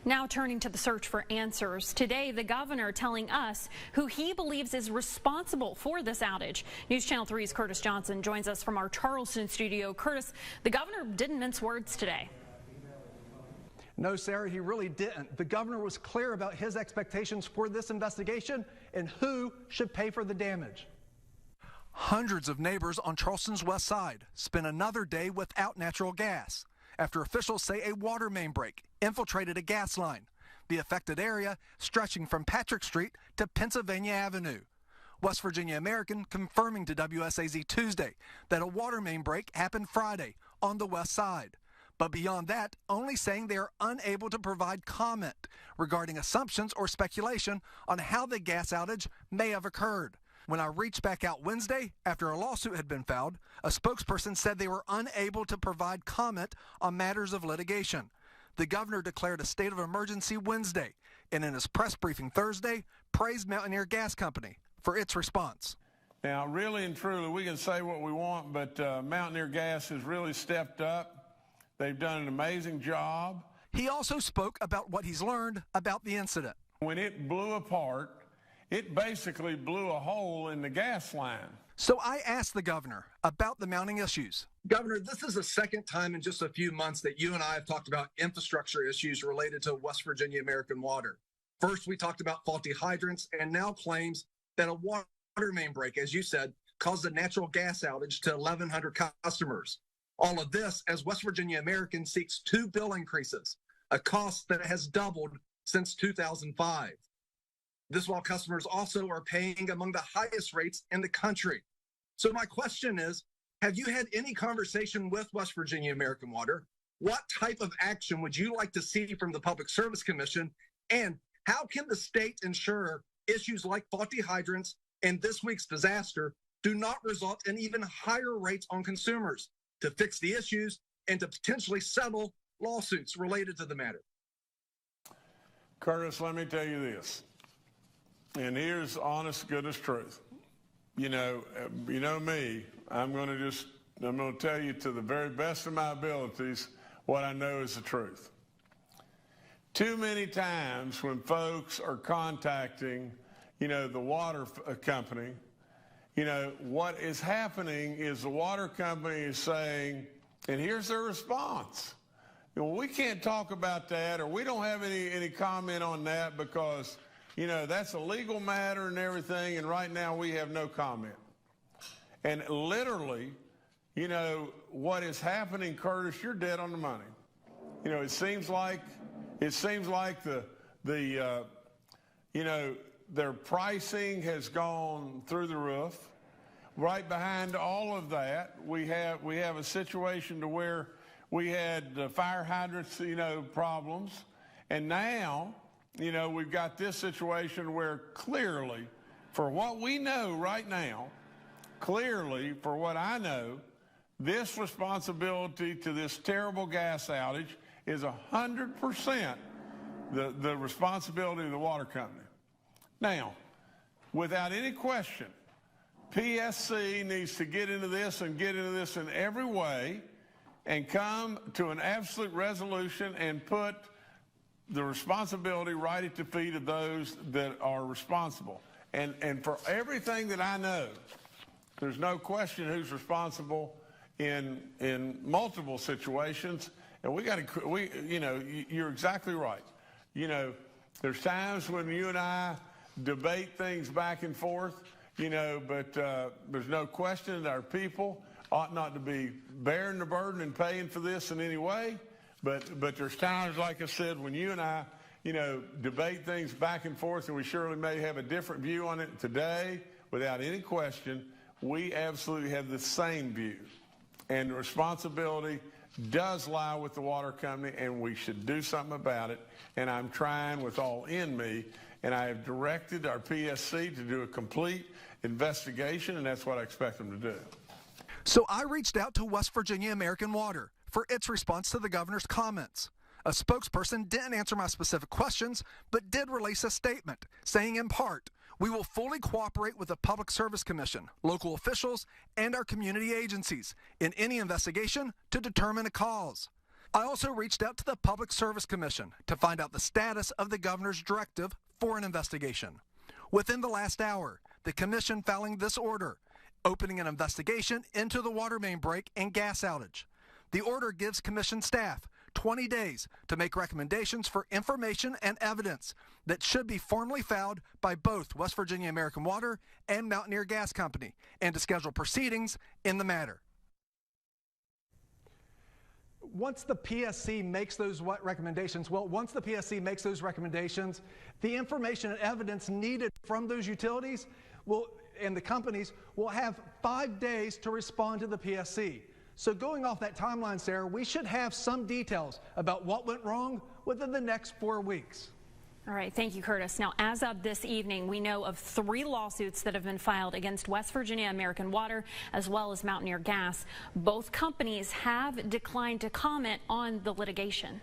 Now turning to the search for answers. Today, the governor telling us who he believes is responsible for this outage. News Channel 3's Curtis Johnson joins us from our Charleston studio. Curtis, the governor didn't mince words today. No, Sarah, he really didn't. The governor was clear about his expectations for this investigation and who should pay for the damage. Hundreds of neighbors on Charleston's west side spent another day without natural gas after officials say a water main break infiltrated a gas line, the affected area stretching from Patrick Street to Pennsylvania Avenue. West Virginia American confirming to WSAZ Tuesday that a water main break happened Friday on the west side. But beyond that, only saying they are unable to provide comment regarding assumptions or speculation on how the gas outage may have occurred. When I reached back out Wednesday after a lawsuit had been filed, a spokesperson said they were unable to provide comment on matters of litigation. The governor declared a state of emergency Wednesday, and in his press briefing Thursday, praised Mountaineer Gas Company for its response. Now, really and truly, we can say what we want, but Mountaineer Gas has really stepped up. They've done an amazing job. He also spoke about what he's learned about the incident. When it blew apart, it basically blew a hole in the gas line. So I asked the governor about the mounting issues. Governor, this is the second time in just a few months that you and I have talked about infrastructure issues related to West Virginia American Water. First, we talked about faulty hydrants and now claims that a water main break, as you said, caused a natural gas outage to 1,100 customers. All of this as West Virginia American seeks 2 bill increases, a cost that has doubled since 2005. This while customers also are paying among the highest rates in the country. So my question is, have you had any conversation with West Virginia American Water? What type of action would you like to see from the Public Service Commission? And how can the state ensure issues like faulty hydrants and this week's disaster do not result in even higher rates on consumers to fix the issues and to potentially settle lawsuits related to the matter? Curtis, let me tell you this. And here's honest, goodness truth. You know me, I'm going to tell you to the very best of my abilities what I know is the truth. Too many times when folks are contacting, the water company, what is happening is the water company is saying, and here's their response. Well, we can't talk about that, or we don't have any comment on that because that's a legal matter and everything, and right now we have no comment. And literally, what is happening, Curtis, you're dead on the money. It seems like their pricing has gone through the roof. Right behind all of that, we have a situation to where we had fire hydrants, problems, and now we've got this situation where clearly, for what we know right now, clearly, for what I know, this responsibility to this terrible gas outage is 100% the responsibility of the water company. Now, without any question, PSC needs to get into this in every way and come to an absolute resolution and put the responsibility right at the feet of those that are responsible. And for everything that I know, there's no question who's responsible in multiple situations. And you're exactly right. There's times when you and I debate things back and forth, but there's no question that our people ought not to be bearing the burden and paying for this in any way. But there's times, like I said, when you and I, debate things back and forth, and we surely may have a different view on it today, without any question, we absolutely have the same view. And the responsibility does lie with the water company, and we should do something about it. And I'm trying with all in me, and I have directed our PSC to do a complete investigation, and that's what I expect them to do. So I reached out to West Virginia American Water for its response to the governor's comments. A spokesperson didn't answer my specific questions, but did release a statement saying in part, "We will fully cooperate with the Public Service Commission, local officials, and our community agencies in any investigation to determine a cause." I also reached out to the Public Service Commission to find out the status of the governor's directive for an investigation. Within the last hour, the commission filing this order, opening an investigation into the water main break and gas outage. The order gives commission staff 20 days to make recommendations for information and evidence that should be formally filed by both West Virginia American Water and Mountaineer Gas Company, and to schedule proceedings in the matter. Once the PSC makes those recommendations, the information and evidence needed from those utilities and the companies will have 5 days to respond to the PSC. So going off that timeline, Sarah, we should have some details about what went wrong within the next 4 weeks. All right, thank you, Curtis. Now, as of this evening, we know of 3 lawsuits that have been filed against West Virginia American Water as well as Mountaineer Gas. Both companies have declined to comment on the litigation.